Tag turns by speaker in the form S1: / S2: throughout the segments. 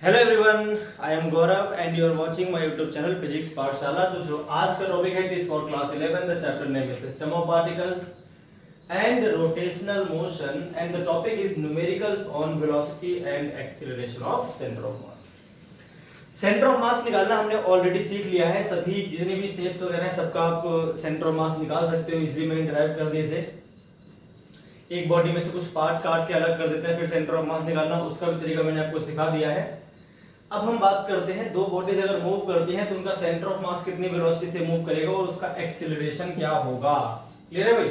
S1: Hello everyone, I am Gaurav and you are watching my YouTube channel physics Pathshala. तो जो आज का टॉपिक है, it is for class 11, the chapter name is system of particles and rotational motion and the topic is numericals on velocity and acceleration of centre of mass. Centre of mass निकालना हमने already सीख लिया है। सभी जितने भी shapes वगैरह हैं सबका आप सेंटर ऑफ मास निकाल सकते हो, इजीली मैंने ड्राइव कर दिए थे। एक बॉडी में से कुछ पार्ट काट के अलग कर देते हैं, फिर सेंटर ऑफ मास निकालना, उसका भी तरीका मैंने आपको सिखा दिया है। अब हम बात करते हैं, दो बॉडीज अगर मूव करती हैं तो उनका सेंटर ऑफ मास कितनी वेलोसिटी से मूव करेगा और उसका एक्सीलरेशन क्या होगा। क्लियर है भाई?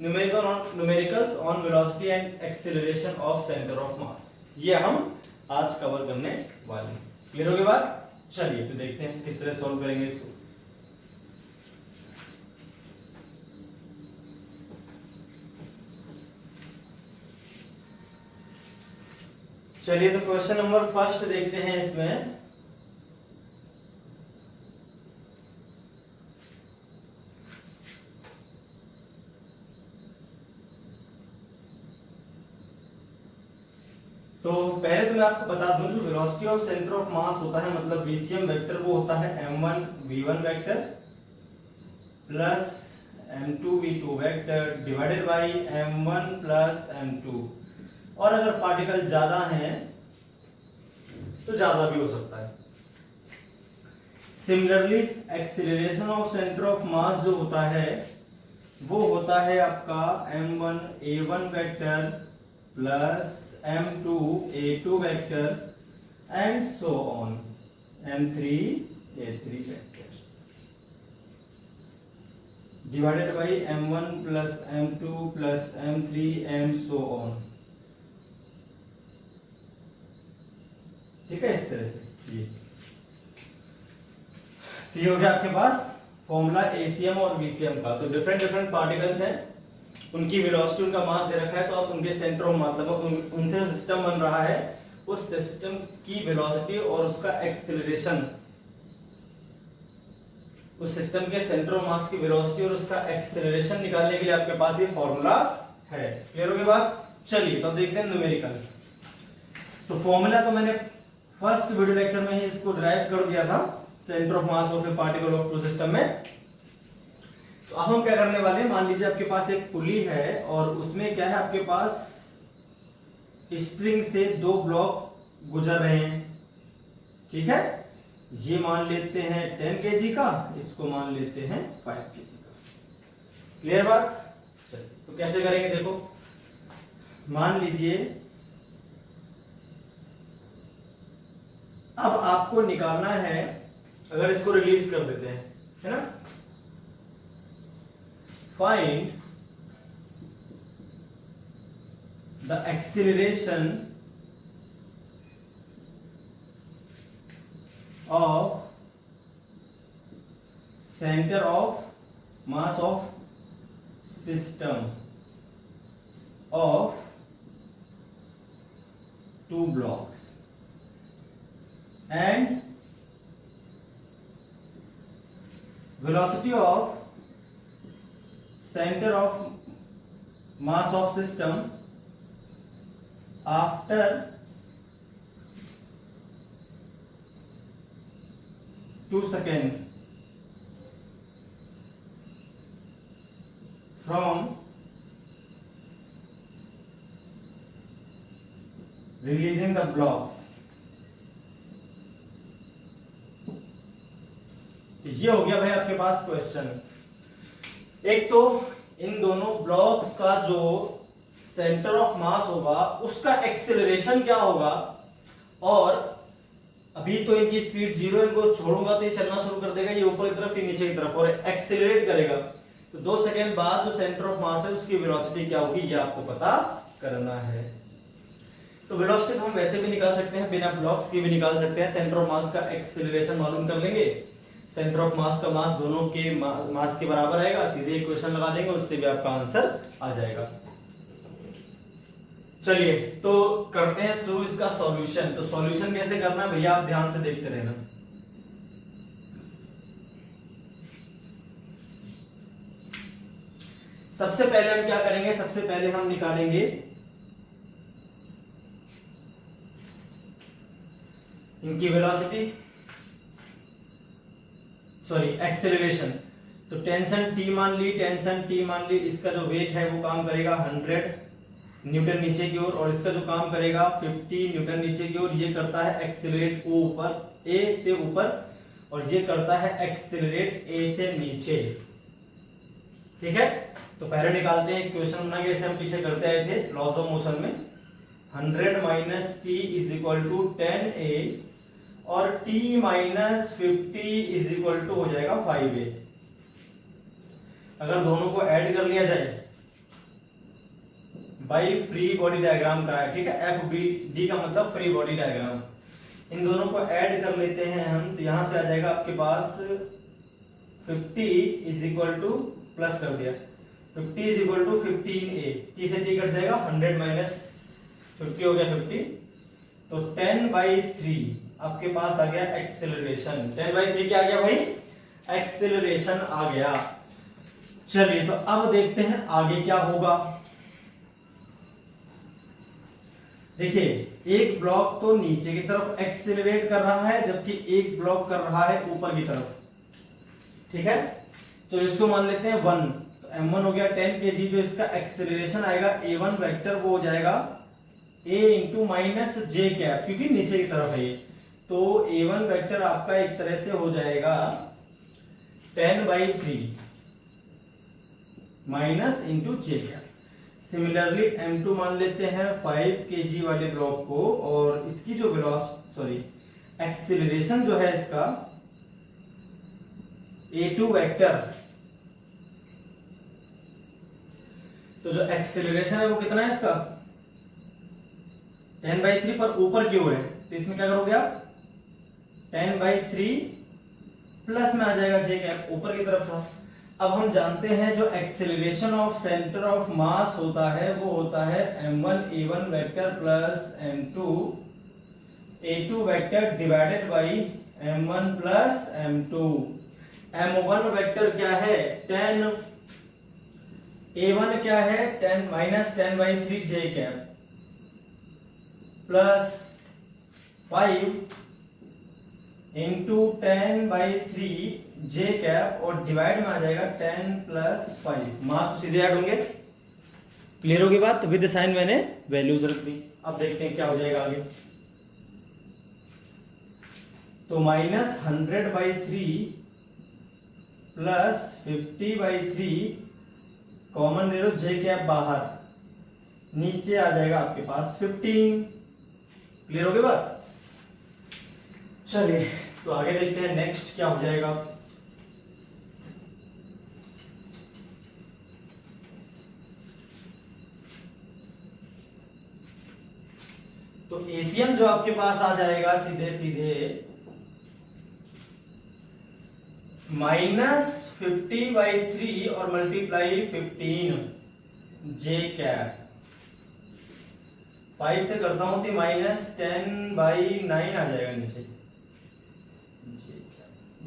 S1: Numericals on velocity and acceleration of centre of मास, ये हम आज कवर करने वाले हैं। क्लियर हो गई बात? चलिए तो देखते हैं किस तरह सॉल्व करेंगे इसको। चलिए तो क्वेश्चन नंबर फर्स्ट देखते हैं इसमें। तो पहले तो मैं आपको बता दूं, जो वेलोसिटी ऑफ सेंटर ऑफ मास होता है, मतलब वीसीएम वेक्टर, वो होता है m1 v1 vector plus m2 v2 vector divided by m1 plus m2। और अगर पार्टिकल ज्यादा हैं तो ज्यादा भी हो सकता है। Similarly acceleration of centre of मास जो होता है वो होता है आपका m1 a1 vector plus m2 a2 vector and so on m3 a3 vector divided by m1 plus m2 plus m3 and so on. ठीक है, इस तरह से ये हो गया आपके पास फॉर्मूला एसीएम और वीसीएम का। तो डिफरेंट डिफरेंट पार्टिकल्स हैं, उनकी वेलोसिटी, उनका मास दे रखा है, तो आप उनके सेंटर ऑफ मास, मतलब उनसे जो सिस्टम बन रहा है उस सिस्टम की वेलोसिटी और उसका एक्सीलरेशन, उस सिस्टम के सेंटर ऑफ मास की वेलोसिटी और उसका एक्सीलरेशन निकालने के लिए आपके पास ये फॉर्मूला है। क्लियर हो गई बात? चलिए तो देखते हैं न्यूमेरिकल्स। तो फॉर्मूला तो मैंने फर्स्ट वीडियो लेक्चर में ही इसको ड्राइव कर दिया था, centre of mass of a particle of two system में। तो अब हम क्या करने वाले हैं, मान लीजिए आपके पास एक पुली है और उसमें क्या है, आपके पास स्प्रिंग से दो ब्लॉक गुजर रहे हैं। ठीक है, ये मान लेते हैं 10 kg का, इसको मान लेते हैं 5 kg का। क्लियर बात? चलिए तो कैसे करेंगे, देखो मान लीजिए अब आपको निकालना है, अगर इसको रिलीज कर देते हैं, है ना, find the acceleration of centre of mass of system of two blocks and velocity of center of mass of system after 2 seconds from releasing the blocks। ये हो गया भाई आपके पास क्वेश्चन। एक तो इन दोनों ब्लॉक्स का जो सेंटर ऑफ मास होगा उसका एक्सीलरेशन क्या होगा, और अभी तो इनकी स्पीड 0, इनको छोड़ूंगा तो ये चलना शुरू कर देगा, ये ऊपर की तरफ फिर नीचे की तरफ, और एक्सीलरेट करेगा। तो 2 सेकेंड बाद जो सेंटर ऑफ मास है उसकी वेलोसिटी क्या होगी, ये आपको पता करना है। तो वेलोसिटी हम वैसे भी निकाल सकते हैं, बिना ब्लॉक्स के भी निकाल सकते हैं। सेंटर ऑफ मास का एक्सीलरेशन मालूम कर लेंगे, सेंटर ऑफ मास का मास दोनों के मास के बराबर आएगा, सीधे इक्वेशन लगा देंगे, उससे भी आपका आंसर आ जाएगा। चलिए तो करते हैं शुरू इसका सॉल्यूशन। तो सॉल्यूशन कैसे करना है भैया, आप ध्यान से देखते रहना। सबसे पहले हम क्या करेंगे, सबसे पहले हम निकालेंगे इनकी वेलोसिटी सॉरी एक्सेलरेशन। तो टेंशन टी मान ली, टेंशन टी मान ली, इसका जो वेट है वो काम करेगा 100 न्यूटन नीचे की ओर, और इसका जो काम करेगा 50 न्यूटन नीचे की ओर। ये करता है एक्सेलरेट ओ ऊपर, ए से ऊपर, और ये करता है एक्सेलरेट ए से नीचे। ठीक है, तो पहले निकालते हैं इक्वेशन बना के, जैसे हम पीछे करते आए थे लॉस ऑफ मोशन में। 100 minus T is equal to 10a और t minus 50 is equal to हो जाएगा 5a। अगर दोनों को ऐड कर लिया जाए बाई फ्री बॉडी डायग्राम कराए, ठीक है, एफ बी डी का मतलब फ्री बॉडी डायग्राम। इन दोनों को ऐड कर लेते हैं हम, तो यहां से आ जाएगा आपके पास 50 इज इक्वल टू, प्लस कर दिया, 50 is equal to 15a, T से टी कट जाएगा, 100 माइनस 50 हो गया 50, तो 10/3 आपके पास आ गया एक्सेलरेशन। 10/3 क्या आ गया भाई? एक्सेलरेशन आ गया। चलिए तो अब देखते हैं आगे क्या होगा। देखिए, एक ब्लॉक तो नीचे की तरफ एक्सेलरेट कर रहा है, जबकि एक ब्लॉक कर रहा है ऊपर की तरफ। ठीक है, तो इसको मान लेते हैं 1, तो m1 हो गया 10 kg। जो इसका एक्सेलरेशन आएगा a1 वेक्टर वो हो जाएगा a into minus J cap, क्योंकि नीचे की तरफ है ये, तो a1 वेक्टर आपका एक तरह से हो जाएगा 10/3 minus into J cap. Similarly m2 मान लेते हैं 5 kg वाले ब्लॉक को, और इसकी जो एक्सेलरेशन जो है इसका a2 वेक्टर, तो जो एक्सेलरेशन है वो कितना है इसका 10/3 पर ऊपर की ओर है, तो इसमें क्या करोगे आप 10/3 प्लस में आ जाएगा जे कैप, ऊपर की तरफ था। अब हम जानते हैं जो एक्सेलरेशन ऑफ सेंटर ऑफ मास होता है वो होता है m1 a1 vector plus m2 a2 vector divided by m1 plus m2। m1 vector क्या है 10, a1 क्या है 10 माइनस 10/3 जे कैप प्लस 5 इंटू 10/3 जे कैप, और डिवाइड में आ जाएगा 10 प्लस 5। मास सीधे ऐड होंगे। क्लियर होगी बात? विद साइन मैंने वैल्यूज रख दी। अब देखते हैं क्या हो जाएगा आगे। तो माइनस 100/3 प्लस 50/3 कॉमन ले लो, जे कैप बाहर, नीचे आ जाएगा आपके पास 15। क्लियर होगी बात? चलिए तो आगे देखते हैं नेक्स्ट क्या हो जाएगा। तो एसीएम जो आपके पास आ जाएगा सीधे सीधे -50/3 और मल्टीप्लाई 15 जे कैप। 5 से करता हूं तो -10/9 आ जाएगा नीचे।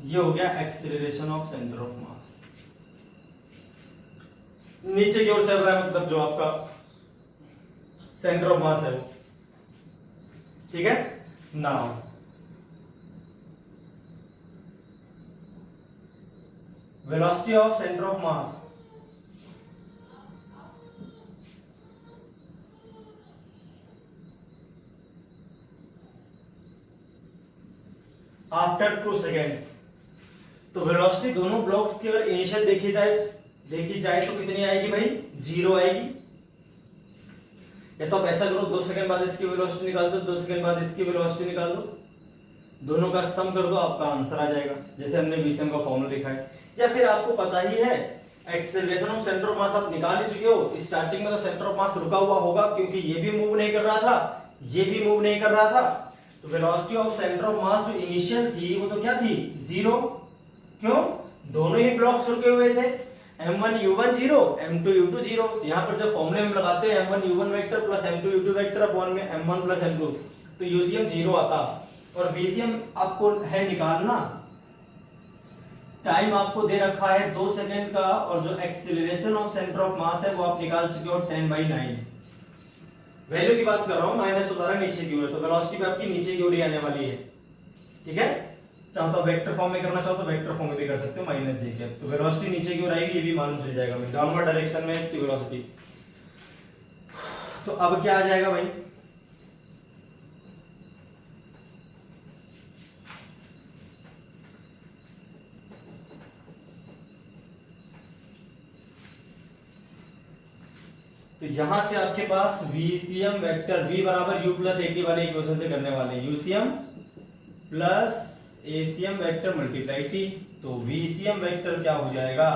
S1: ये हो गया एक्सेलरेशन ऑफ सेंटर ऑफ मास, नीचे की ओर चल रहा है, मतलब जो आपका सेंटर ऑफ मास है वो। ठीक है, now velocity of centre of mass. After 2 seconds, तो वेलोसिटी दोनों ब्लॉक्स की अगर इनिशियल देखी जाए तो कितनी आएगी भाई? 0 आएगी। या तो आप ऐसा करो 2 सेकंड बाद इसकी वेलोसिटी निकाल दो, 2 सेकंड बाद इसकी वेलोसिटी निकाल दो, दोनों का सम कर दो, आपका आंसर आ जाएगा, जैसे हमने VCM का फॉर्मूला लिखा है। या फिर आपको पता ही है एक्सेलरेशन ऑफ सेंटर ऑफ मास आप निकाल ही चुके हो। स्टार्टिंग में तो सेंटर ऑफ मास रुका हुआ होगा, क्योंकि ये भी मूव नहीं कर रहा था, ये भी मूव नहीं कर रहा था। तो वेलोसिटी ऑफ सेंटर ऑफ मास जो इनिशियल थी वो तो क्या थी? 0। क्यों? दोनों ही ब्लॉक्स रुके हुए थे। m1 u1 0, m2 u2 0। यहाँ पर जब फॉर्मूले में लगाते हैं m1 u1 vector plus m2 u2 vector upon में m1 प्लस m2, तो UCM 0 आता। और VCM आपको है निकालना, टाइम आपको दे रखा है 2 सेकंड का, और जो एक्सीलरेशन ऑफ सेंटर ऑफ मास है वो आप निकाल चुके हो 10/9। वैल्यू की बात कर रहा हूं, माइनस होता रहा नीचे की ओर, तो वेलोसिटी भी आपकी नीचे की ओर ही आने वाली है। ठीक है, चाहो तो वेक्टर फॉर्म में करना चाहो तो वेक्टर फॉर्म में भी कर सकते हो, माइनस जे कैप। तो वेलोसिटी नीचे की ओर आएगी, ये भी मालूम चल जाएगा भाई, डाउनवर्ड डायरेक्शन में इसकी वेलोसिटी। तो अब क्या आ जाएगा भाई, तो यहां से आपके पास वीसीएम वेक्टर v बराबर u प्लस एटी वाले इक्वेशन से करने वाले हैं, UCM plus ACM vector multiply T. तो वीसीएम वेक्टर क्या हो जाएगा,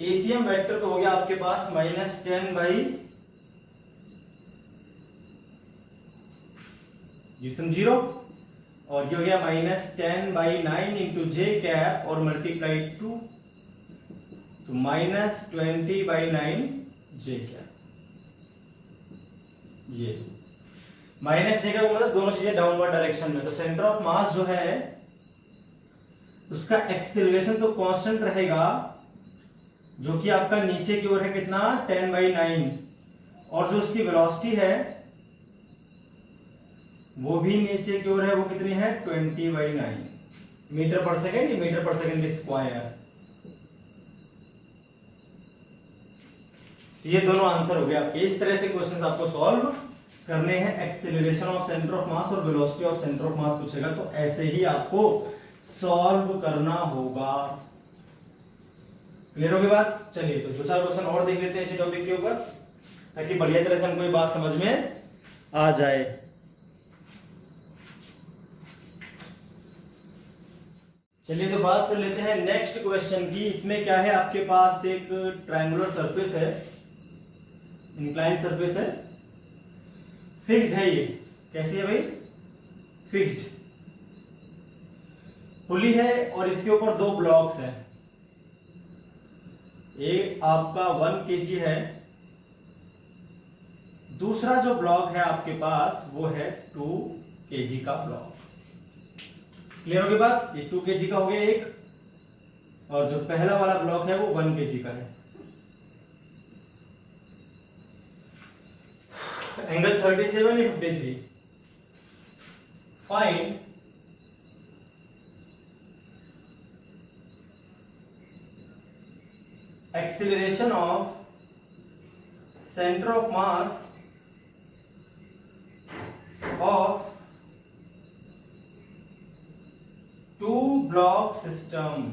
S1: एसीएम वेक्टर तो हो गया आपके पास -10 बाई यूसीएम 0, और ये हो गया -10 बाई 9 इंटू जे कैप और मल्टीप्लाई 2, तो -20 बाई 9 जे कैप। ये माइनस जे का मतलब दोनों चीजें डाउनवर्ड डायरेक्शन में। तो सेंटर ऑफ मास जो है उसका एक्सीलरेशन तो कांस्टेंट रहेगा, जो कि आपका नीचे की ओर है कितना 10 बाई 9, और जो उसकी वेलोसिटी है वो भी नीचे की ओर है, वो कितनी है 20 बाई 9 मीटर पर सेकेंड, मीटर पर सेकेंड स्क्वायर। ये दोनों आंसर हो गया। इस तरह से क्वेश्चंस आपको सॉल्व करने हैं। Acceleration of centre of mass और velocity of centre of mass पूछेगा तो ऐसे ही आपको सॉल्व करना होगा। क्लियर होगी बात? चलिए तो 2-4 क्वेश्चन और देख लेते हैं इसी टॉपिक के ऊपर, ताकि बढ़िया तरह से हमको ये बात समझ में आ जाए। चलिए तो बात कर लेते हैं नेक्स्ट क्वेश्चन की। इसमें क्या है, आपके पास एक ट्रायंगुलर सरफेस है, इंक्लाइन सरफेस है, फिक्स्ड है। ये कैसी है भाई, फिक्स्ड पुली है, और इसके ऊपर 2 ब्लॉक्स हैं। एक आपका 1 kg है, दूसरा जो ब्लॉक है आपके पास वो है 2 kg का ब्लॉक। क्लियर होगी बात? ये 2 kg का हो गया एक, और जो पहला वाला ब्लॉक है वो 1 kg का है। एंगल 37 या 53, find acceleration of centre of mass of 2 block system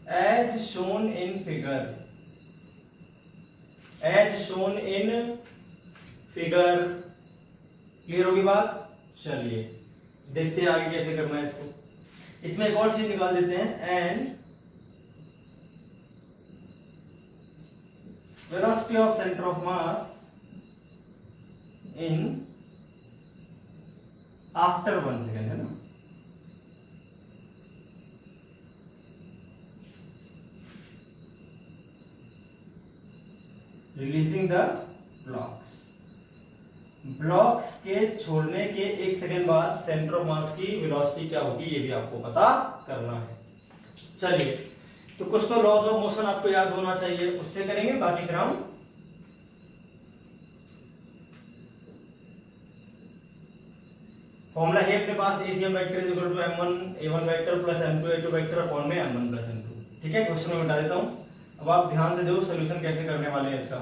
S1: as shown in figure, as shown in figure। Clear होगी बात? चलिए देखते हैं आगे कैसे करना है इसको। इसमें एक और चीज निकाल देते हैं, and velocity of centre of mass in after 1 second, है ना। रिलीजिंग द ब्लॉक्स, ब्लॉक्स के छोड़ने के 1 सेकेंड बाद सेंटर ऑफ मास की वेलोसिटी क्या होगी ये भी आपको पता करना है। चलिए तो कुछ तो लॉज ऑफ मोशन आपको याद होना चाहिए, उससे करेंगे, बाकी फिर हम फॉर्मूला है अपने पास, ACM vector is equal to m1 a1 vector plus m2 a2 vector upon में m1 प्लस m2। ठीक है, क्वेश्चन में बता देता हूं, अब आप ध्यान से देखो सॉल्यूशन कैसे करने वाले हैं इसका।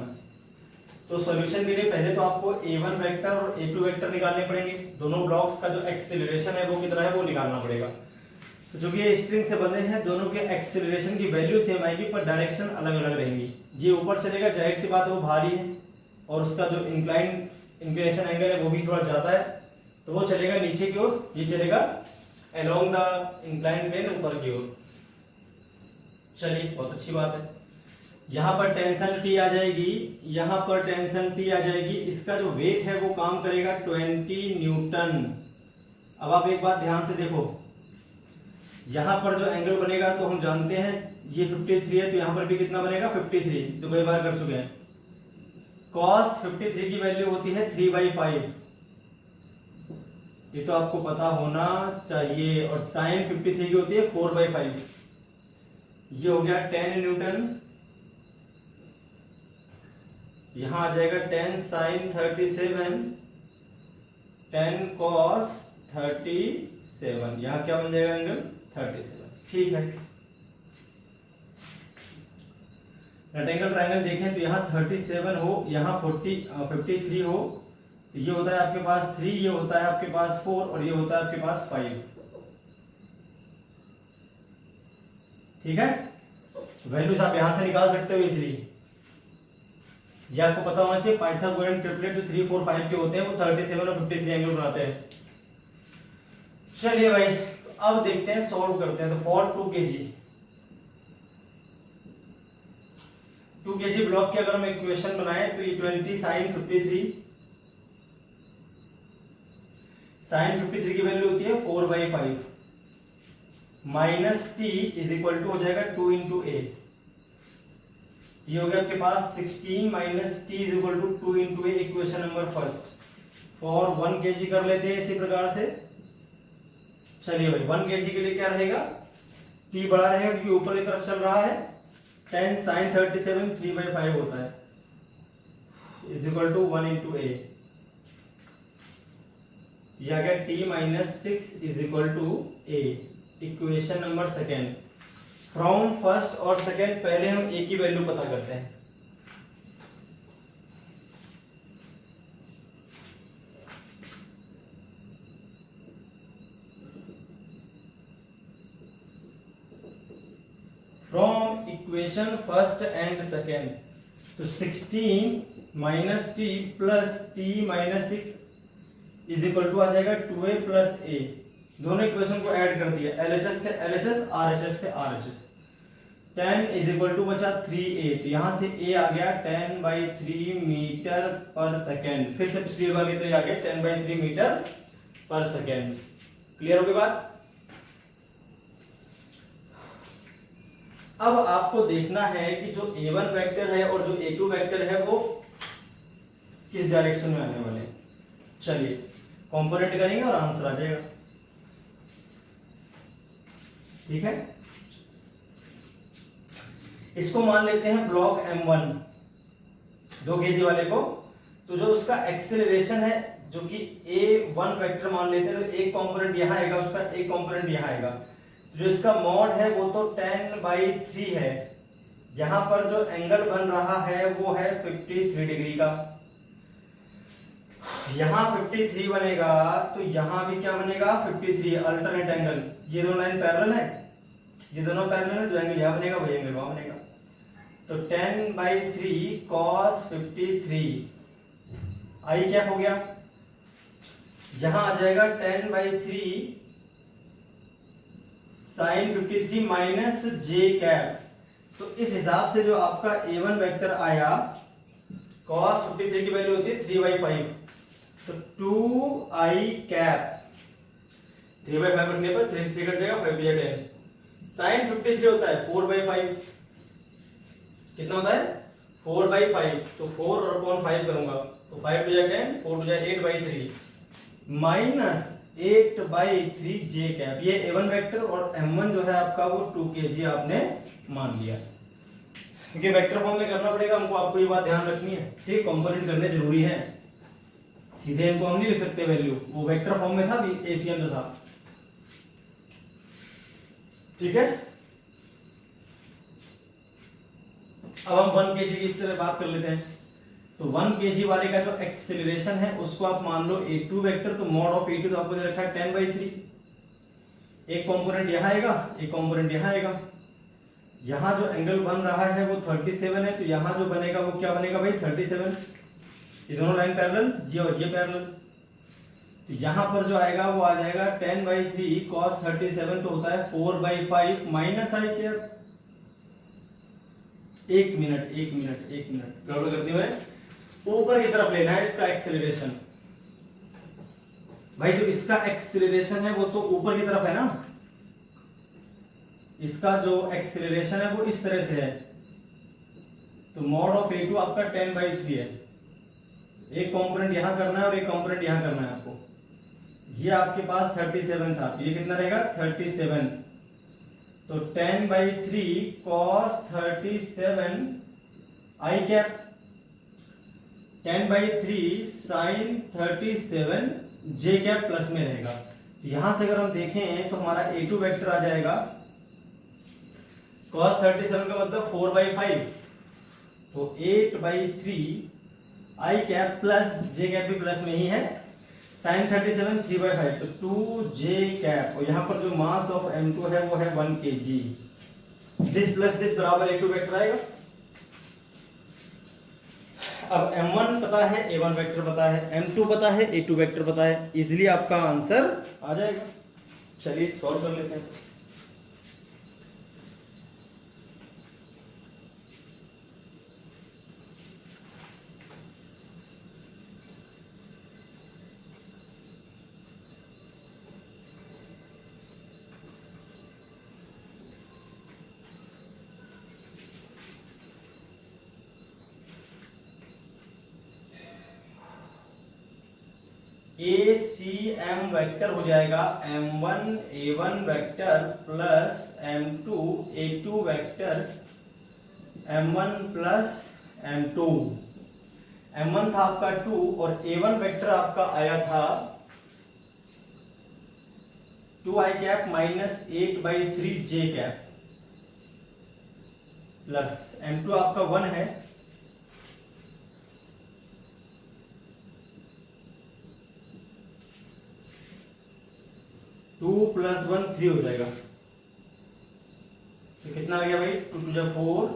S1: तो सॉल्यूशन के लिए पहले तो आपको a1 वेक्टर और a2 वेक्टर निकालने पड़ेंगे। दोनों ब्लॉक्स का जो एक्सीलरेशन है वो कितना है वो निकालना पड़ेगा। तो जो ये स्ट्रिंग से बने हैं, दोनों के एक्सीलरेशन की वैल्यू सेम आएगी पर डायरेक्शन अलग अलग रहेंगी। ये ऊपर चलेगा, जाहिर सी बात है वो भारी है, और उसका जो इंक्लिनेशन एंगल है वो भी थोड़ा ज्यादा है, तो वो चलेगा नीचे की ओर, ये चलेगा अलोंग द इंक्लाइन प्लेन ऊपर की ओर। चलिए बहुत अच्छी बात है। यहाँ पर टेंशन T आ जाएगी, यहाँ पर टेंशन T आ जाएगी, इसका जो वेट है वो काम करेगा 20 न्यूटन। अब आप एक बात ध्यान से देखो, यहाँ पर जो एंगल बनेगा तो हम जानते हैं ये 53 है, तो यहाँ पर भी कितना बनेगा 53, तो कई बार कर चुके हैं। cos 53 की वैल्यू होती है 3/5, ये तो आपको पता होना चाहिए, और sin 53 की होती है 4/5, ये हो गया 10 न्यूटन। यहां आ जाएगा 10 sin 37 10 cos 37, यहाँ क्या बन जाएगा एंगल 37। ठीक है, रेक्टेंगल ट्रायंगल देखें तो यहाँ 37 हो, यहाँ 53 हो, तो ये होता है आपके पास 3, ये होता है आपके पास 4 और ये होता है आपके पास 5। ठीक है, वैल्यूज आप यहां से निकाल सकते हो इजीली। ये आपको पता होना चाहिए पाइथागोरन ट्रिपलेट जो 3, 4, 5 के होते हैं वो 37 और 53 एंगल बनाते हैं। चलिए भाई, तो अब देखते हैं, सॉल्व करते हैं। तो फॉर 2 kg ब्लॉक की अगर हम इक्वेशन बनाए तो ये 20 sin 53, sin 53 की वैल्यू होती है 4/5 minus T is equal to हो जाएगा 2 इंटू ए। ये हो गया आपके पास 16 minus T is equal to 2 into A, equation number first. For 1 kg कर लेते हैं इसी प्रकार से। चलिए भाई, 1 kg के लिए क्या रहेगा, टी बड़ा रहेगा क्योंकि ऊपर की तरफ चल रहा है। 10 sin 37 3/5 होता है is equal to 1 into A. यह आ गया T minus 6 is equal to A, equation number second. From first और सेकेंड पहले हम ए की वैल्यू पता करते हैं। From equation first and second, तो 16 minus T plus T minus 6 is equal to आ जाएगा 2a प्लस ए। दोनों इक्वेशन को ऐड कर दिया, LHS से LHS, RHS से RHS। 10 इज इक्वल टू बचा 3a, तो यहां से a आ गया 10/3 मीटर पर सेकेंड। फिर से पिछली बार की तरह आ गया 10/3 मीटर पर सेकेंड। क्लियर हो गई बात। अब आपको देखना है कि जो a1 वेक्टर है और जो a2 वेक्टर है वो किस डायरेक्शन में आने वाले हैं। चलिए कंपोनेंट करेंगे और आंसर आ जाएगा। ठीक है, इसको मान लेते हैं ब्लॉक M1 2 kg वाले को। तो जो उसका एक्सेलरेशन है जो कि A1 वेक्टर मान लेते हैं, तो एक कंपोनेंट यहां आएगा, उसका एक कंपोनेंट यहां आएगा। जो इसका मॉड है वो तो 10/3 है। यहां पर जो एंगल बन रहा है वो है 53 डिग्री का। यहां 53 बनेगा तो यहां भी क्या बनेगा 53, अल्टरनेट एंगल। ये दोनों लाइन पैरेलल है, ये दोनों पैरेलल है, जो एंगल यहां बनेगा वही एंगल वहां बनेगा। तो 10/3 cos 53 आई क्या हो गया, यहां आ जाएगा 10/3 sin 53 माइनस जे कैप। तो इस हिसाब से जो आपका A1 वेक्टर आया, cos 53 की वैल्यू होती है 3/5, तो 2i कैप। 3/5 रखने पर 3 से कट जाएगा, 5 बचा 10। sin 53 होता है 4/5, कितना होता है 4/5, तो 4/5 करूंगा तो 5 बजा 10, 4 बजा 8/3 माइनस 8/3 जे कैप। ये A1 वेक्टर और M1 जो है आपका वो 2 kg आपने मान लिया, क्योंकि वेक्टर फॉर्म में करना पड़ेगा हमको, आपको ये बात ध्यान रखनी है। ठीक, कंपोनेंट करने जरूरी है, सीधे इनको हम नहीं लिख सकते वैल्यू, वो वेक्टर फॉर्म में था भी ACM जो था। ठीक है, अब हम 1 kg की इस तरह बात कर लेते हैं। तो 1 kg वाले का जो एक्सेलरेशन है उसको आप मान लो A2 वेक्टर, तो मॉड ऑफ A2 तो आपको दे रखा है 10/3। एक कंपोनेंट यहां आएगा, एक कंपोनेंट यहां आएगा। यहां जो एंगल बन रहा है वो 37 है, तो यहां जो बनेगा वो क्या बनेगा भाई 37। ये दोनों लाइन पैरेलल, ये और ये पैरेलल। तो यहां पर जो आएगा वो आ जाएगा 10/3 cos 37, तो होता है 4/5 माइनस आई कैप। एक मिनट गड़बड़ कर दी मैं। ऊपर की तरफ लेना है इसका एक्सेलरेशन। भाई जो इसका एक्सेलरेशन है वो तो ऊपर की तरफ है ना, इसका जो एक्सेलरेशन है वो इस तरह से है। तो मॉड ऑफ A2 आपका 10/3 है। एक कंपोनेंट यहां करना है और एक कंपोनेंट यहां करना है आपको। ये आपके पास 37 था, तो ये कितना रहेगा 37। तो 10/3 cos 37 आई कैप, 10/3 sin 37 जे कैप प्लस में रहेगा। यहां से अगर हम देखें तो हमारा A2 वेक्टर आ जाएगा cos 37 का मतलब 4/5, तो 8/3 आई कैप प्लस जे कैप भी प्लस में ही है, sin 37 3/5, तो 2j कैप, और यहाँ पर जो मास ऑफ M2 है वो है 1 kg। दिस प्लस दिस बराबर A2 वेक्टर आएगा। अब M1 पता है, A1 वेक्टर पता है, M2 पता है, A2 वेक्टर पता है, इजीली आपका आंसर आ जाएगा। चलिए सॉल्व कर लेते हैं। ACM वेक्टर हो जाएगा M1 A1 vector plus M2 A2 vector, M1 plus M2। M1 था आपका 2 और A1 वेक्टर आपका आया था 2i cap minus 8/3 j cap, plus M2 आपका 1 है, टू प्लस 1 3 हो जाएगा। तो कितना आ गया भाई, 2 2 जा 4,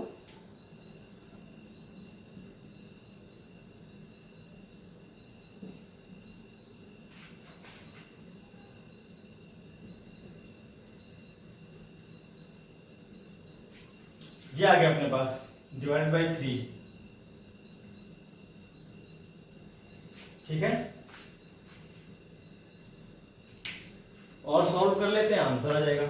S1: ये आ गया अपने पास डिवाइड बाई 3। ठीक है, और सॉल्व कर लेते हैं, आंसर आ जाएगा।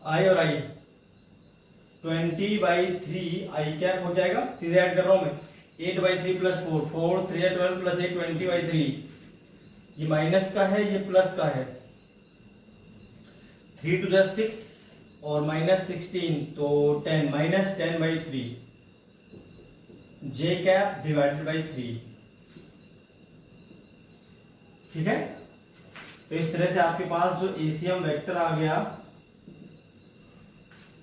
S1: आई और आई 20/3 आई कैप हो जाएगा, सीधे ऐड कर रहा हूं मैं, 8/3 प्लस 4, 4 3 12 प्लस 8 20/3, ये माइनस का है ये प्लस का है, 3 2 जा 6 और माइनस 16, तो 10 minus 10/3 J cap divided by 3। ठीक है, तो इस तरह से आपके पास जो एसीएम वेक्टर आ गया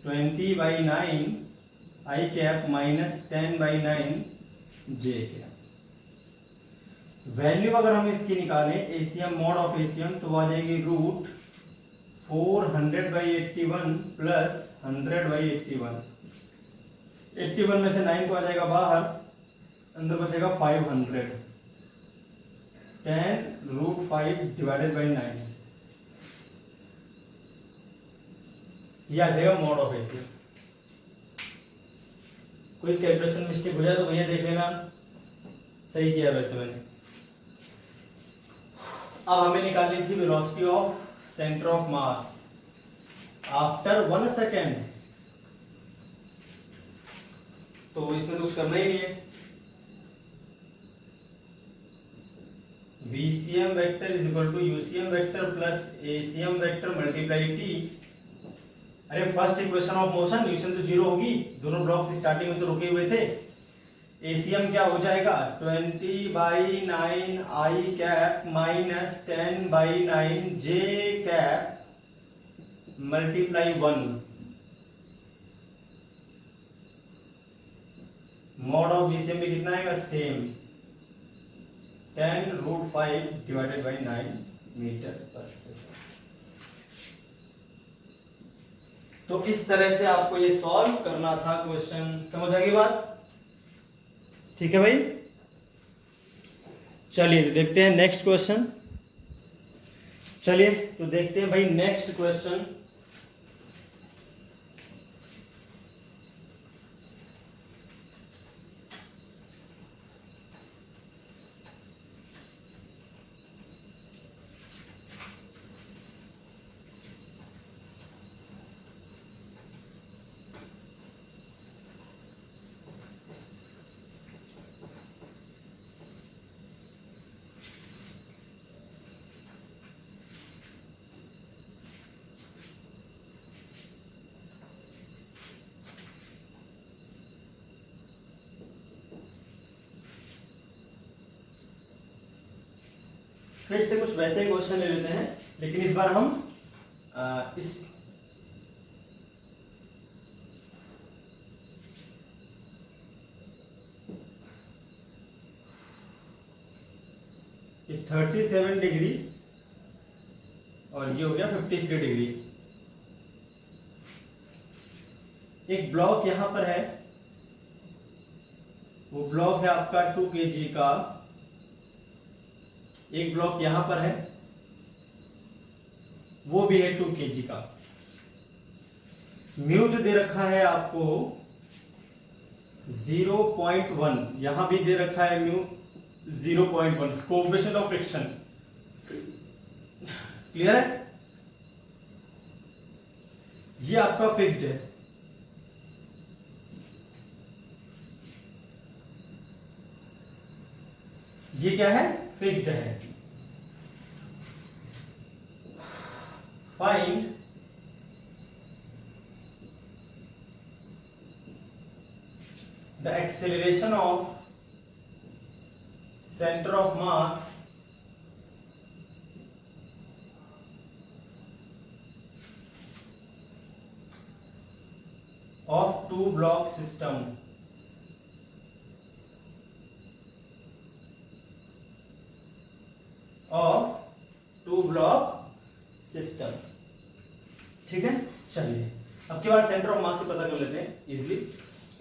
S1: 20/9 I cap minus 10/9 J cap. Value अगर हम इसकी निकालें एसीएम मॉड ऑफ एसीएम, तो आ जाएगी रूट 400/81 प्लस 100/81। 81 में से 9 को आ जाएगा बाहर, अंदर बचेगा 500, 10√5 डिवाइडेड बाई 9, ये आ जाएगा मॉड ऑफ एसीएम। कोई कैलकुलेशन मिस्टेक हो जाए तो भैया देख लेना, सही किया वैसे मैंने। अब हमें निकालनी थी velocity of centre of mass after 1 second, तो इसमें तो कुछ करना ही नहीं है। VCM vector is equal to UCM vector plus ACM vector multiply T। अरे फर्स्ट इक्वेशन ऑफ मोशन, यूशन तो जीरो होगी, दोनों ब्लॉक्स स्टार्टिंग में तो रुके हुए थे। ACM क्या हो जाएगा 20/9 I cap minus 10/9 J cap multiply 1, mod of VCM में कितना आएगा सेम 10√5 डिवाइडेड बाई 9 मीटर पर सेकंड। तो इस तरह से आपको ये सॉल्व करना था क्वेश्चन, समझ आ गई बात? ठीक है भाई, चलिए तो देखते हैं नेक्स्ट क्वेश्चन। चलिए तो देखते हैं भाई नेक्स्ट क्वेश्चन। फिर से कुछ वैसे ही क्वेश्चन ले लेते हैं, लेकिन इस बार हम इस 37 डिग्री और ये हो गया 53 डिग्री। एक ब्लॉक यहां पर है, वो ब्लॉक है आपका 2 kg का। एक ब्लॉक यहां पर है, वो भी है 2 kg का। म्यू जो दे रखा है आपको 0.1, यहां भी दे रखा है mu 0.1, coefficient of friction. Clear है? ये आपका फिक्स्ड है। ये क्या है? फिक्स्ड है। Find the acceleration of center of mass of two block system ठीक है। चलिए अब की बार सेंटर ऑफ मास से पता कर लेते हैं इजीली।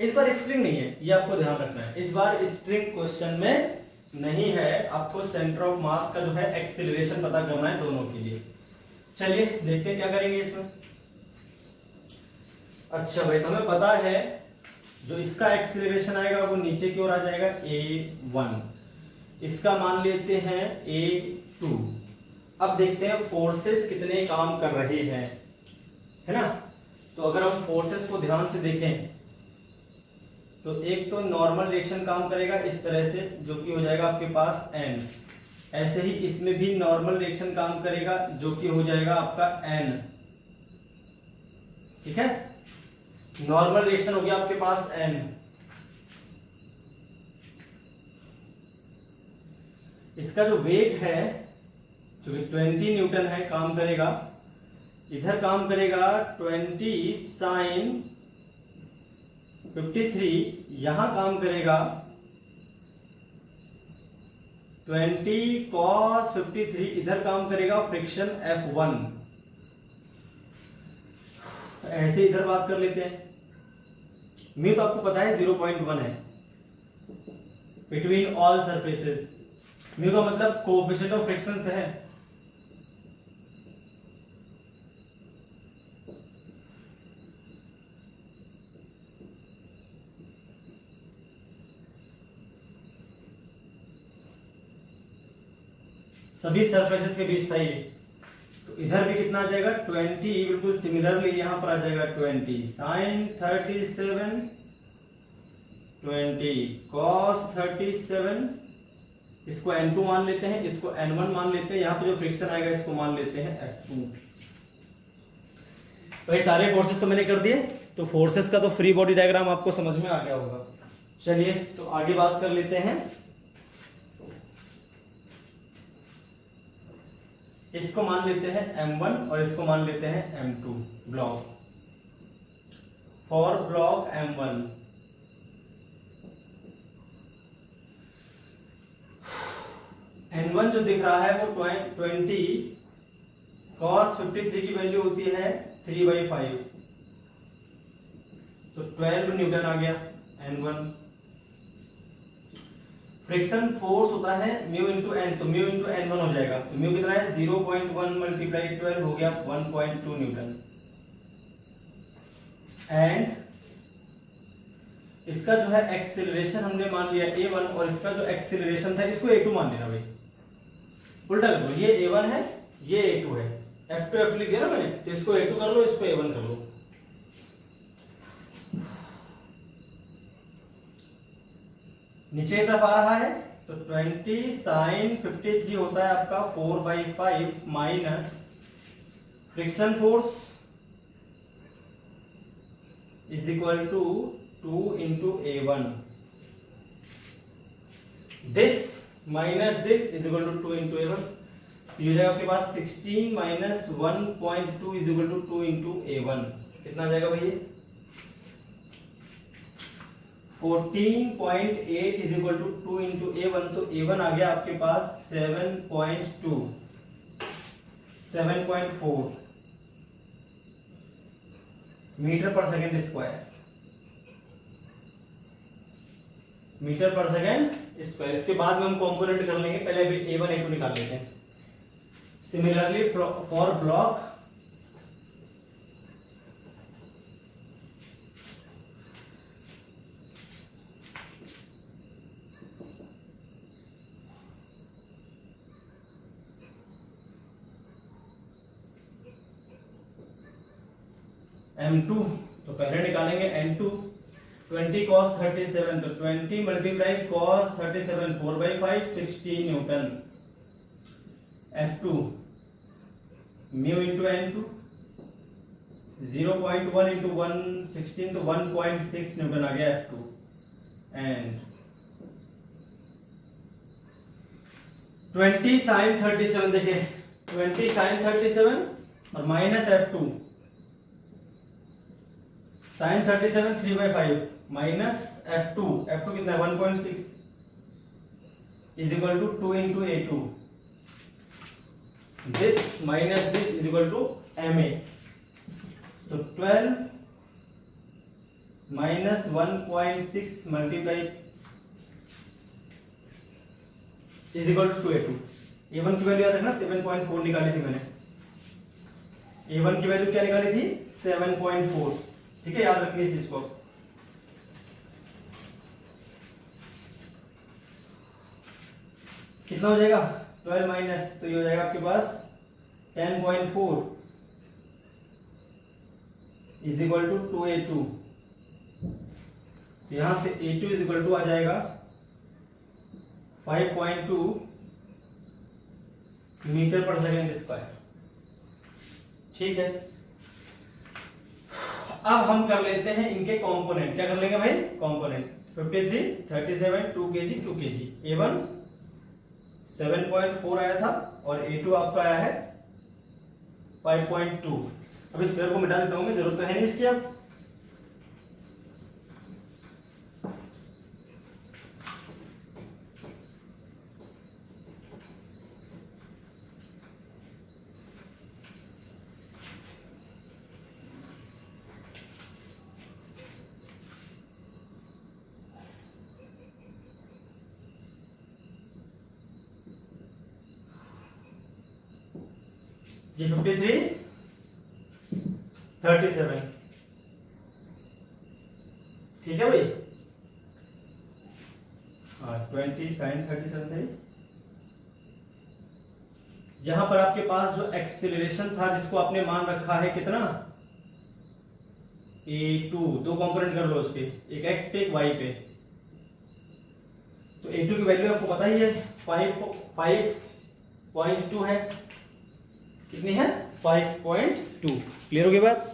S1: इस बार स्ट्रिंग नहीं है, ये आपको ध्यान रखना है। इस बार स्ट्रिंग क्वेश्चन में नहीं है, आपको सेंटर ऑफ मास का जो है एक्सीलरेशन पता करना है दोनों के लिए। चलिए देखते हैं क्या करेंगे इसमें। अच्छा भाई, हमें पता है जो इसका एक्सीलरेशन आएगा वो नीचे की ओर आ जाएगा a1, इसका मान लेते हैं a2। अब देखते हैं फोर्सेस कितने काम कर रहे हैं, है ना। तो अगर हम फोर्सेस को ध्यान से देखें तो एक तो नॉर्मल रिएक्शन काम करेगा इस तरह से, जो कि हो जाएगा आपके पास n। ऐसे ही इसमें भी नॉर्मल रिएक्शन काम करेगा जो कि हो जाएगा आपका n। ठीक है, नॉर्मल रिएक्शन हो गया आपके पास n। इसका जो वेट है जो कि 20 न्यूटन है काम करेगा, इधर काम करेगा 20 साइन 53, यहां काम करेगा 20 cos 53, इधर काम करेगा फ्रिक्शन F1। ऐसे इधर बात कर लेते हैं। म्यू तो आपको पता है 0.1 है बिटवीन ऑल सरफेसेस। म्यू का मतलब कोएफिशिएंट ऑफ फ्रिक्शन से है। सभी सरफेसेस के बीच था ये, तो इधर भी कितना आ जाएगा 20, बिल्कुल सिमिलरली यहां पर आ जाएगा 20 साइन 37, 20 cos 37, इसको n2 मान लेते हैं, इसको n1 मान लेते हैं, यहां पर जो फ्रिक्शन आएगा इसको मान लेते हैं F2। तो ये सारे फोर्सेस तो मैंने कर दिए, तो फोर्सेस का तो फ्री बॉडी डायग्राम आपको समझ में आ गया होगा। चलिए तो आगे बात कर लेते हैं। इसको मान लेते हैं M1 और इसको मान लेते हैं M2 block. For block M1 N1 जो दिख रहा है वो 20 cos 53 की वैल्यू होती है 3/5, तो 12 न्यूटन आ गया N1। फ्रिक्शन फोर्स होता है म्यू इंटू एन, तो म्यू इंटू एन 1 हो जाएगा। तो म्यू कितना है 0.1 मल्टीप्लाई 12 हो गया 1.2 न्यूटन। एंड इसका जो है एक्सीलरेशन हमने मान लिया a1, और इसका जो एक्सीलरेशन था इसको a2 मान लेना भाई, उल्टा कर लो। ये a1 है, ये a2 है, F2 F लिख दिया ना मैंने, तो इसको a2 कर लो, इसको a1 कर लो। नीचे की तरफ आ रहा है तो 20 साइन 53 होता है आपका 4/5 minus friction force is equal to 2 into a1। This minus this is equal to 2 into a1। तो ये हो जाएगा आपके पास 16 minus 1.2 is equal to 2 into A1। कितना आ जाएगा भैया? 14.8 is equal to 2 into A1। तो A1 आ गया आपके पास 7.2, 7.4 मीटर पर सेकेंड स्क्वायर, मीटर पर सेकेंड स्क्वायर। इसके बाद में हम कंपोनेंट कर लेंगे, पहले अभी A1 A2 निकाल लेते हैं। सिमिलरली फॉर ब्लॉक M2, तो पहले निकालेंगे N2। 20 cos 37, तो 20 multiply cos 37 4/5 60 Newton. F2 mu into N2 0.1 into 116, तो 1.6 न्यूटन आ गया F2। एंड 20 sin 37, देखिए 20 sin 37 और minus F2 sin 37 3/5 minus F2, F2 कितना है 1.6 is equal to 2 into A2। This minus this is equal to MA। तो 12 minus 1.6 multiply is equal to A2। A1 की value याद रखना 7.4 निकाली थी मैंने। A1 की वैल्यू क्या निकाली थी? 7.4। ठीक है, याद रखिए इस चीज को। कितना हो जाएगा? 12 माइनस, तो ये हो जाएगा आपके पास 10.4 इज इक्वल टू 2A2। तो यहां से A2 इज इक्वल टू आ जाएगा 5.2 मीटर पर सेकेंड स्क्वायर। ठीक है, अब हम कर लेते हैं इनके कंपोनेंट। क्या कर लेंगे भाई? कंपोनेंट। 53 37 2 kg 2 kg। A1 7.4 आया था और A2 आपका आया है 5.2। अब इस पेयर को मिटा देता हूं मैं, जरूरत तो है नहीं इसकी अब। जी 53 37। ठीक है भाई। 20 sin 37 थे। यहां पर आपके पास जो एक्सेलरेशन था जिसको आपने मान रखा है कितना? A2। दो कंपोनेंट कर लो उसके, एक x पे एक y पे। तो A2 की वैल्यू आपको पता ही है 5.2 है। कितनी है? 5.2। क्लियर हो गई बात?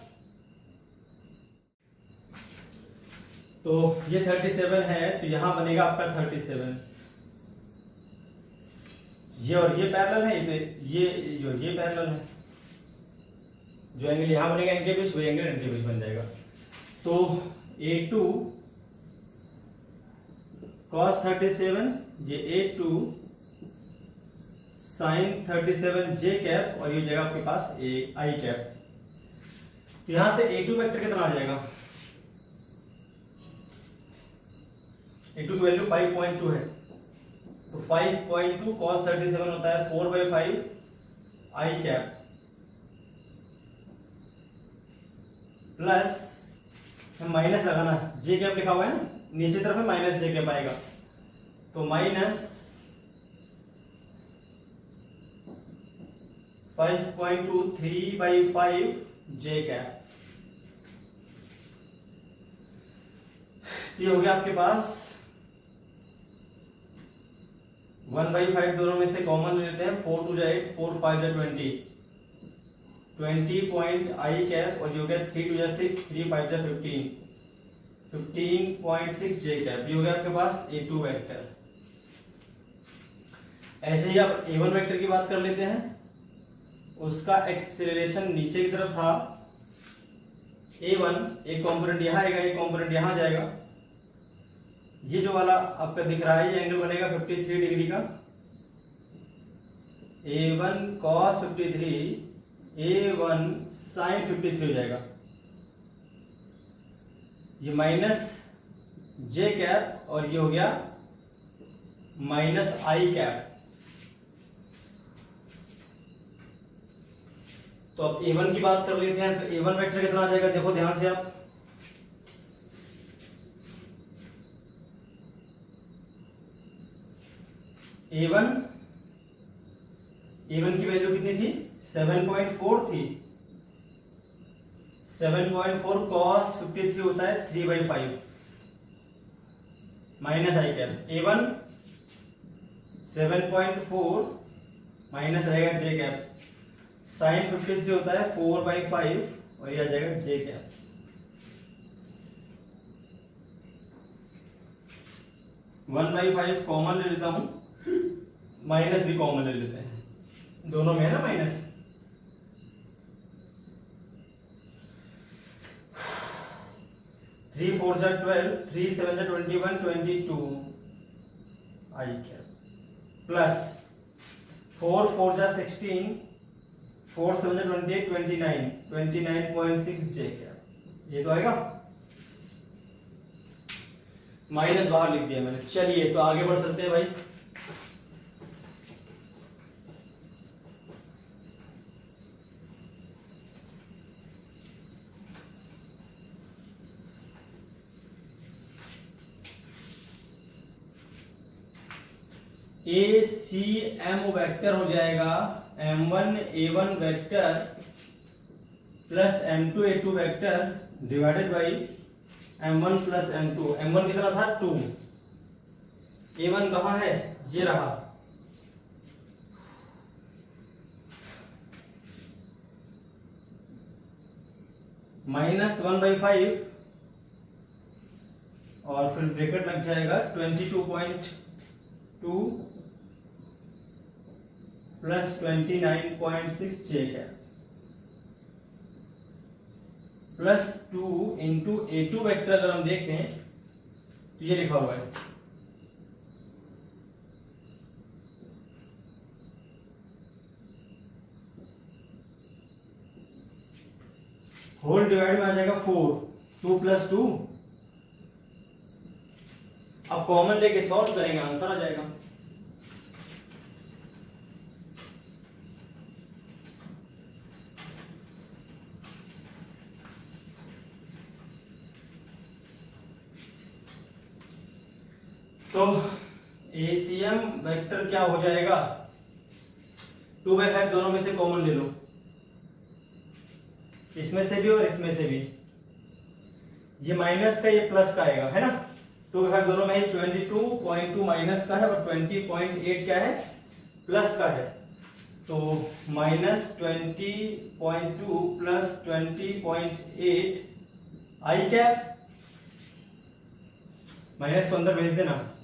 S1: तो ये 37 है, तो यहां बनेगा आपका 37। ये और ये पैरेलल है, तो ये पैरेलल है। जो एंगल यहां बनेगा इनके बीच, वही एंगल इनके बीच बन जाएगा। तो A2 cos 37, ये A2 sin 37 j कैप, और ये जाएगा आपके पास I कैप। तो यहां से A2 वेक्टर कितना आ जाएगा? A2 की वैल्यू 5.2 है, तो 5.2 cos 37 होता है 4/5 I कैप प्लस माइनस लगाना, जे कैप लिखा हुआ है ना, नीचे तरफ में माइनस जे कैप आएगा, तो माइनस 5.2 3/5 जे कैप। ये हो गया आपके पास 1/5, दोनों में से कॉमन लेते हैं, 4 2 8 4 5 20 20 पॉइंट आई कैप, और ये हो गया 3 2 6 3 5 15 15.6 जे कैप। ये हो गया आपके पास A2 वेक्टर। ऐसे ही आप A1 वेक्टर की बात कर लेते हैं, उसका एक्सेलरेशन नीचे की तरफ था A1, एक कंपोनेंट यहाँ आएगा, एक कंपोनेंट यहाँ जाएगा। ये जो वाला आपका दिख रहा है ये एंगल बनेगा 53 डिग्री का, A1 cos 53, A1 sin 53 हो जाएगा। ये माइनस जे कैप और ये हो गया माइनस आई कैप। तो अब A1 की बात कर लेते हैं, तो A1 वेक्टर कितना आ जाएगा, देखो ध्यान से आप, A1 की वैल्यू कितनी थी, 7.4 थी। 7.4 cos 53 होता है 3/5 माइनस आई कैप। A1 7.4 माइनस रहेगा जे कैप, साइन 53 होता है 4/5 और ये आ जाएगा J cap. One by five common ले लेता हूं, माइनस भी कॉमन ले लेते हैं, दोनों में है ना माइनस। थ्री फोर जा 12, 3 7 जा 21, 22 आई कैप प्लस 4 4 जा 16, 4 7 जा 28, 29, 29.6 जे कैप। ये तो आएगा, माइनस बाहर लिख दिया मैंने। चलिए तो आगे बढ़ सकते हैं भाई। ए सी एम वेक्टर हो जाएगा M1 A1 vector plus M2 A2 vector divided by M1 plus M2। M1 कितना था 2, A1 कहाँ है, ये रहा, माइनस 1/5 और फिर ब्रैकेट लग जाएगा 22.2 plus 29.6 J cap plus 2 into A2 vector. अगर हम देखें तो ये लिखा हुआ है होल डिवाइड में आ जाएगा 4, 2 प्लस 2। अब कॉमन लेके सॉल्व करेंगे, आंसर आ जाएगा। तो ACM वेक्टर क्या हो जाएगा, 2/5 दोनों में से कॉमन ले लो, इसमें से भी और इसमें से भी। ये माइनस का ये प्लस का आएगा, है ना। 2/5 दोनों में 22.2 माइनस का है और 20.8 क्या है, प्लस का है। तो माइनस 20.2 प्लस 20.8 आई कैप, माइनस को अंदर भेज देना,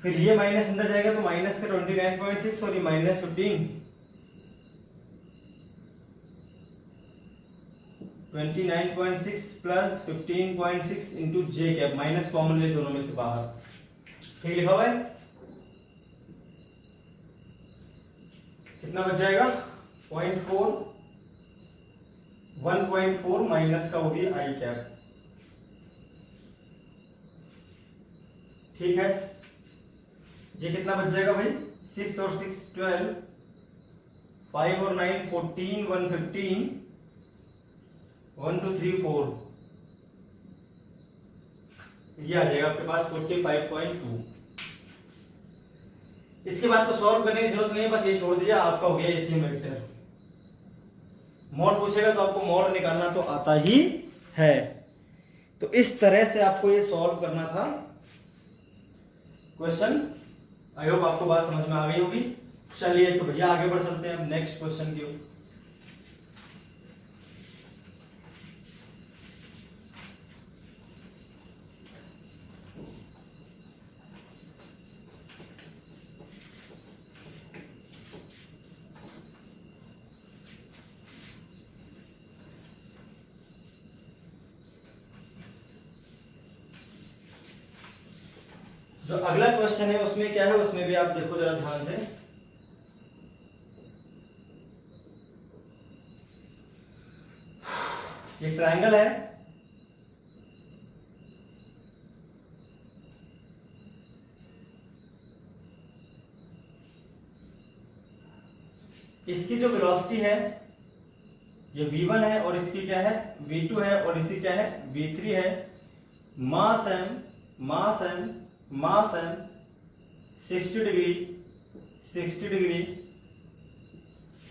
S1: फिर ये माइनस अंदर जाएगा तो माइनस का 29.6 और ये minus 15, 29.6 plus 15.6 into J cap, minus common ले दोनों में से बाहर। ठीक लिखा हुआ है, कितना बच जाएगा 0.4, 1.4 माइनस का होगी आई कैप। ठीक है, ये कितना बच जाएगा भाई, 6 और 6 12, 5 और 9 14, 115, 1 2 3 4, ये आ जाएगा आपके पास 45.2। इसके बाद तो सॉल्व करने की जरूरत नहीं है, बस ये छोड़ दीजिए, आपका हो गया एसीएम वेक्टर। मोड पूछेगा तो आपको मोड निकालना तो आता ही है। तो इस तरह से आपको ये सॉल्व करना था क्वेश्चन। आई होप आपको बात समझ में आ गई होगी। चलिए तो भैया आगे बढ़ सकते हैं नेक्स्ट क्वेश्चन की ओर। जो अगला क्वेश्चन है उसमें क्या है, उसमें भी आप देखो जरा ध्यान से। ये ट्रायंगल है, इसकी जो वेलोसिटी है ये v1 है और इसकी क्या है v2 है और इसकी क्या है v3 है। मास m मास m मास m 60 डिग्री 60 डिग्री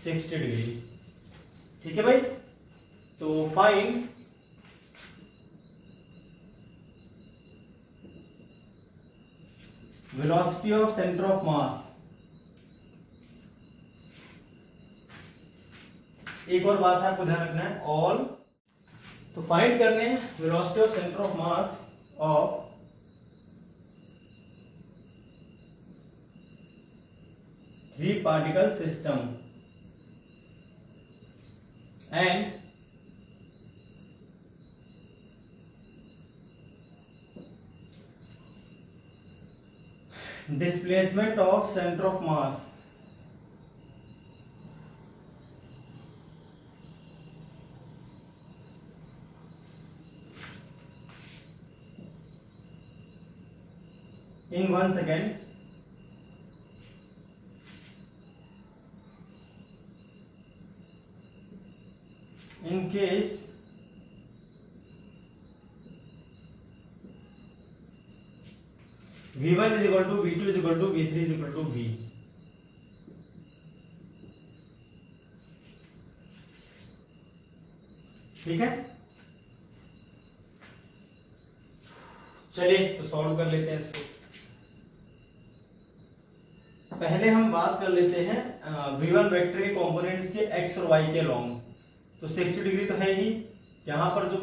S1: 60 डिग्री। ठीक है भाई, तो find velocity of centre of मास। एक और बात आपको ध्यान रखना है, ऑल तो फाइंड करने हैं velocity of centre of mass of three particle system and displacement of centre of mass in 1 second। In case v1 is equal to v2 is equal to v3 is equal to v। ठीक है, चलिए तो solve कर लेते हैं इसको। पहले हम बात कर लेते हैं v1 वेक्टर के कंपोनेंट्स के x और y के लॉन्ग। तो 60 डिग्री तो है ही, यहां पर जो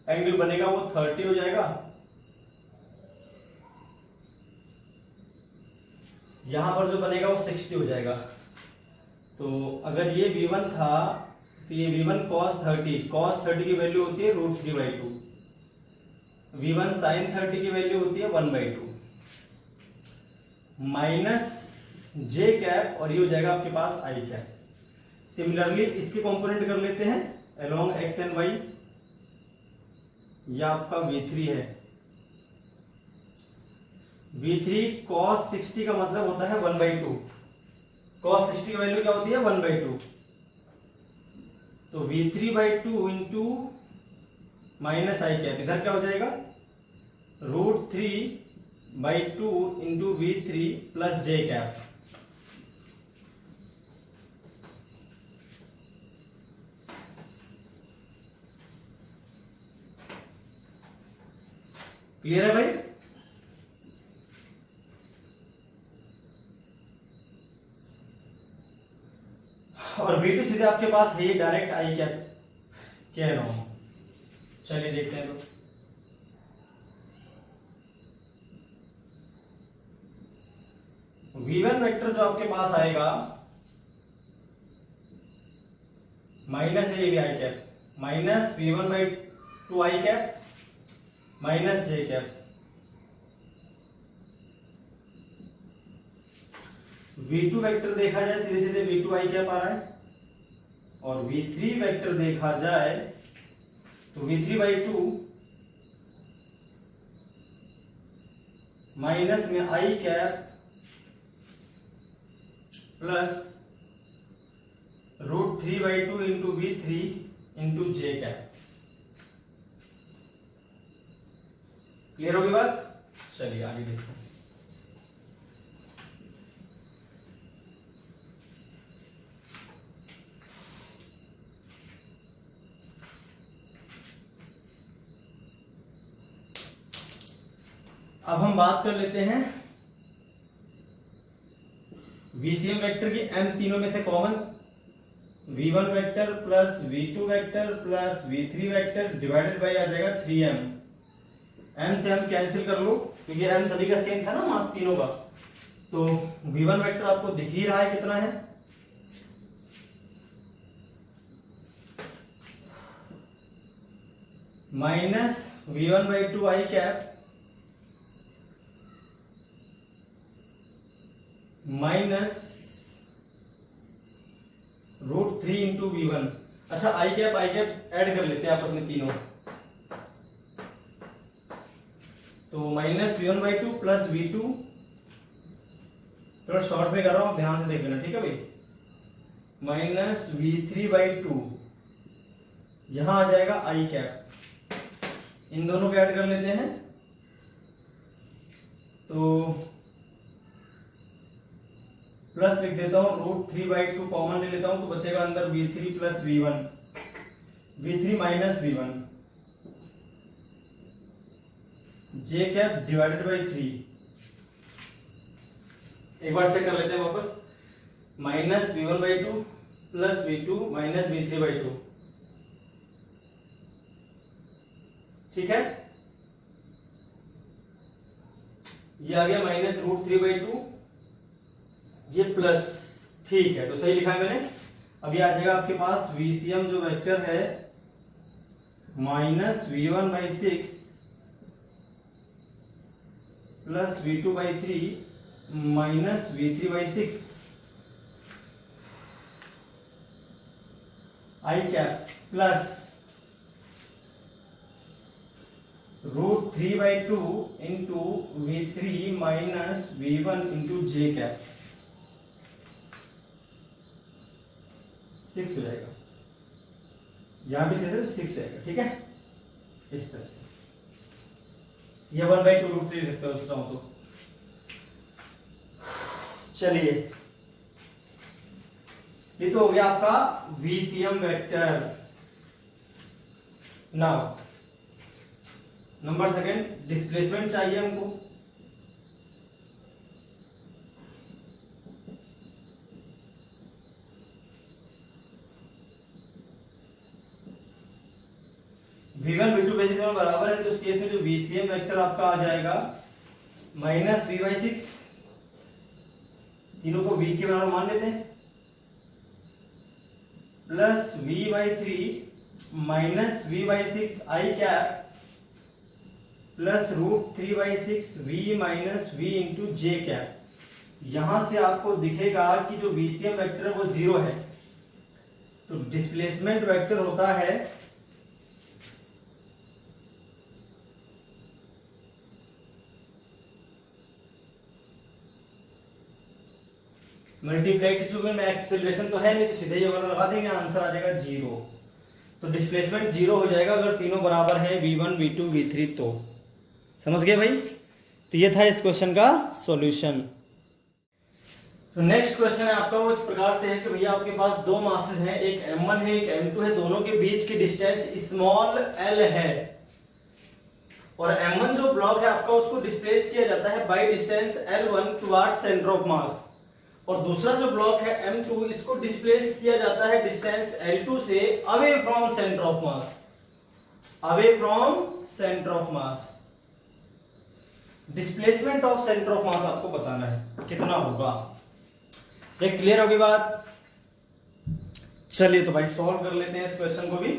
S1: एंगल बनेगा वो 30 हो जाएगा, यहां पर जो बनेगा वो 60 हो जाएगा। तो अगर ये v1 था तो ये v1 cos 30 की वैल्यू होती है √3/2, v1 sin 30 की वैल्यू होती है 1/2 माइनस j कैप और ये हो जाएगा आपके पास i कैप। सिमिलरली इसके कंपोनेंट कर लेते हैं अलोंग x एंड y। यह आपका v3 है, v3 cos 60 का मतलब होता है 1/2, cos 60 की वैल्यू क्या होती है 1/2। तो v3/2 इंटू माइनस आई कैप, इधर क्या हो जाएगा √3/2 into v3 plus j cap. Clear है भाई? और v2 सीधे आपके पास है डायरेक्ट आई कैप कह रहा हूं। चलिए देखते हैं। तो v1 वेक्टर जो आपके पास आएगा माइनस है भी I cap, minus v1/2 I cap minus j cap. v2 vector देखा जाए सीधे सीधे v2 आई कैप आ रहा है, और v3 वेक्टर देखा जाए तो v3/2 माइनस में I cap plus √3/2 into v3 into j cap. Clear होगी बात? चलिए आगे देखते हैं। अब हम बात कर लेते हैं VCM वेक्टर की m तीनों में से common, v1 vector plus v2 vector plus v3 vector divided by आ जाएगा 3m। m से m कैंसिल कर लो क्योंकि m सभी का सेम था ना मास तीनों का। तो v1 वेक्टर आपको दिख ही रहा है कितना है, minus v1/2 I cap minus √3 into V1। अच्छा आई कैप ऐड कर लेते हैं आपस में तीनों, तो माइनस V1/2 प्लस V2, थोड़ा शॉर्ट में कर रहा हूं, ध्यान से देख लेना, ठीक है भाई। माइनस V3/2, यहां आ जाएगा आई कैप, इन दोनों को ऐड कर लेते हैं, तो प्लस लिख देता हूं, √3/2 कॉमन ले लेता हूं, तो बचेगा अंदर V3 plus V1, V3 minus V1, J cap divided by 3। एक बार चेक कर लेते हैं वापस, minus V1/2 plus V2 minus V3/2, ठीक है। ये आ गया माइनस √3/2, ये प्लस, ठीक है, तो सही लिखा है मैंने। अभी आ जाएगा आपके पास VCM जो वेक्टर है minus V1/6 plus V2/3 minus V3/6 I cap plus √3/2 into V3 minus V1 into J cap, 6 हो जाएगा, यहां भी थे 6 रहेगा, ठीक है, इस तरह से। ये 1/2 √3 लिख सकते हो चाहो तो। चलिए, ये तो हो गया आपका VCM vector. Now number second, displacement चाहिए हमको। V1 V2 बेसिक दोनों बराबर है, तो उस केस में जो VCM वेक्टर आपका आ जाएगा माइनस V/6, तीनों को V के बराबर मान लेते हैं, plus V/3 minus V/6 I cap plus √3/6 V minus V into J cap. यहां से आपको दिखेगा कि जो VCM वेक्टर है वो 0 है, तो डिस्प्लेसमेंट वेक्टर होता है मल्टीप्लाई, चूंकि में एक्सेलरेशन तो है नहीं, तो सीधे ये वाला लगा देंगे, आंसर आ जाएगा 0। तो डिस्प्लेसमेंट 0 हो जाएगा अगर तीनों बराबर हैं V1 V2 V3, तो समझ गए भाई। तो ये था इस क्वेश्चन का सॉल्यूशन। तो नेक्स्ट क्वेश्चन है आपका, वो इस प्रकार से है कि भैया आपके पास दो मासेस हैं, एक M1 है एक M2 है, दोनों के बीच की डिस्टेंस स्मॉल l है, और M1 जो ब्लॉक है आपका उसको डिस्प्लेस किया जाता है by distance L1 towards centre of mass, और दूसरा जो ब्लॉक है M2 इसको डिस्प्लेस किया जाता है डिस्टेंस L2 से away from centre of mass, away from centre of mass. Displacement of centre of मास आपको बताना है कितना होगा। ये क्लियर होगी बात? चलिए तो भाई सॉल्व कर लेते हैं इस क्वेश्चन को भी।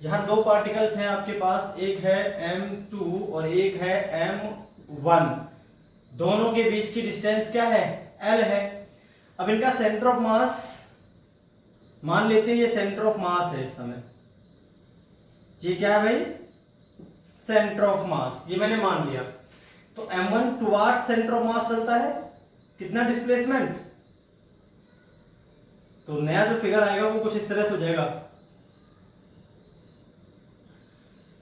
S1: यहां दो पार्टिकल्स हैं आपके पास, एक है M2 और एक है M1, दोनों के बीच की डिस्टेंस क्या है? L है। अब इनका सेंटर ऑफ मास मान लेते हैं, ये सेंटर ऑफ मास है इस समय, ये क्या है भाई? सेंटर ऑफ मास, ये मैंने मान लिया। तो M1 टुवर्ड्स सेंटर ऑफ मास चलता है, कितना डिस्प्लेसमेंट? तो नया जो फिगर आएगा वो कुछ इस तरह से हो जाएगा,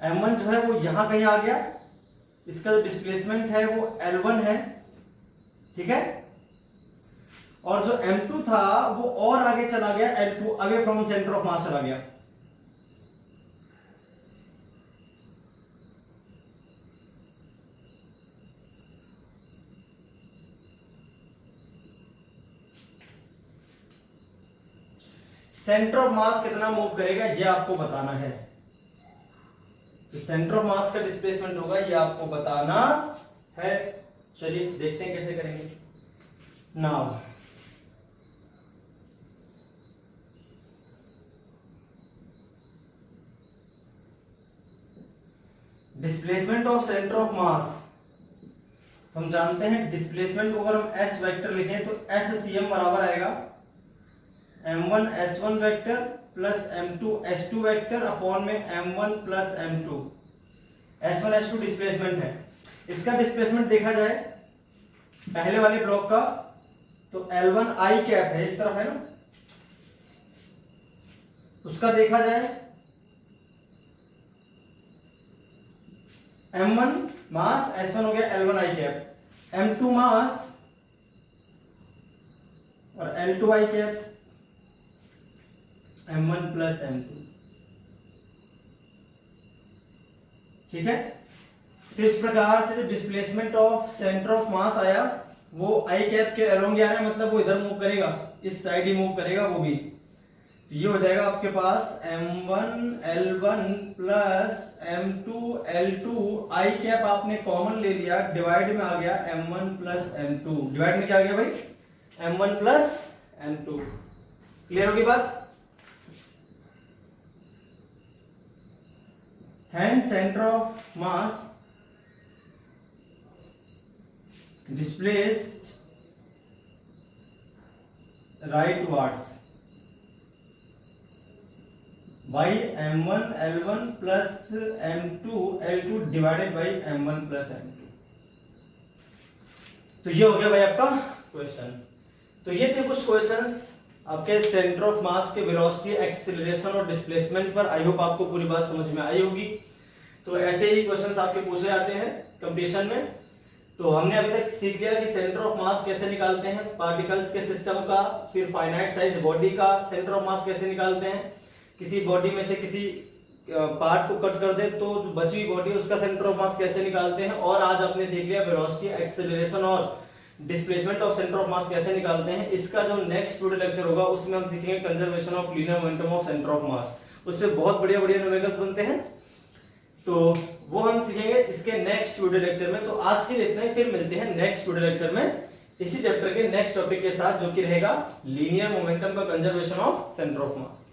S1: M1 जो है वो यहां कहीं आ गया, इसका जो डिस्प्लेसमेंट है वो L1 है, ठीक है, और जो M2 था वो और आगे चला गया, L2 away from centre of मास चला गया। सेंटर ऑफ मास कितना मूव करेगा ये आपको बताना है। तो सेंटर ऑफ मास का डिस्प्लेसमेंट होगा, ये आपको बताना है। चलिए देखते हैं कैसे करेंगे। Now displacement of centre of मास, हम जानते हैं डिस्प्लेसमेंट को अगर हम एच वेक्टर लिखें तो एस सी एम बराबर आएगा m1 s1 vector plus m2 s2 vector upon में m1 plus m2। s1 s2 displacement है। इसका डिस्प्लेसमेंट देखा जाए पहले वाले ब्लॉक का तो L1 I कैप है, इस तरफ है ना, उसका देखा जाए m1 मास s1 हो गया L1 I कैप, m2 मास और L2 I cap m1 plus m2। ठीक है, तो इस प्रकार से जो डिस्प्लेसमेंट ऑफ सेंटर ऑफ मास आया वो I कैप के अलोंग आ रहा है, मतलब वो इधर मूव करेगा, इस साइड ही मूव करेगा वो भी। तो ये हो जाएगा आपके पास m1 L1 plus m2 L2, I cap आपने कॉमन ले लिया, डिवाइड में आ गया m1 प्लस m2। डिवाइड में क्या आ गया भाई, m1 प्लस m2। क्लियर होगी बात। Hence center of mass displaced rightwards by m1 L1 plus m2 L2 divided by m1 plus m2। तो ये हो गया भाई आपका क्वेश्चन। तो ये थे कुछ क्वेश्चंस आपके सेंटर ऑफ मास के वेलोसिटी, एक्सीलरेशन और डिस्प्लेसमेंट पर। आई होप आपको पूरी बात समझ में आई होगी। तो ऐसे ही क्वेश्चंस आपके पूछे जाते हैं कंपटीशन में। तो हमने अभी तक सीख लिया कि सेंटर ऑफ मास कैसे निकालते हैं पार्टिकल्स के सिस्टम का, फिर फाइनाइट साइज बॉडी का सेंटर ऑफ मास कैसे निकालते हैं, किसी बॉडी में से किसी पार्ट को कट कर दे तो जो बची हुई बॉडी उसका सेंटर ऑफ मास कैसे निकालते हैं। और आज आपने सीख लिया वेलोसिटी, एक्सीलरेशन और डिस्प्लेसमेंट ऑफ सेंटर ऑफ मास कैसे निकालते हैं। इसका जो नेक्स्ट वीडियो लेक्चर होगा उसमें हम सीखेंगे conservation of linear momentum of centre of मास। उसपे बहुत बढ़िया बढ़िया न्यूमेरिकल्स बनते हैं, तो वो हम सीखेंगे इसके नेक्स्ट वीडियो लेक्चर में। तो आज के लिए इतना ही, फिर मिलते हैं नेक्स्ट वीडियो लेक्चर में इसी चैप्टर के नेक्स्ट टॉपिक के साथ, जो कि रहेगा लीनियर मोमेंटम का conservation of centre of mass.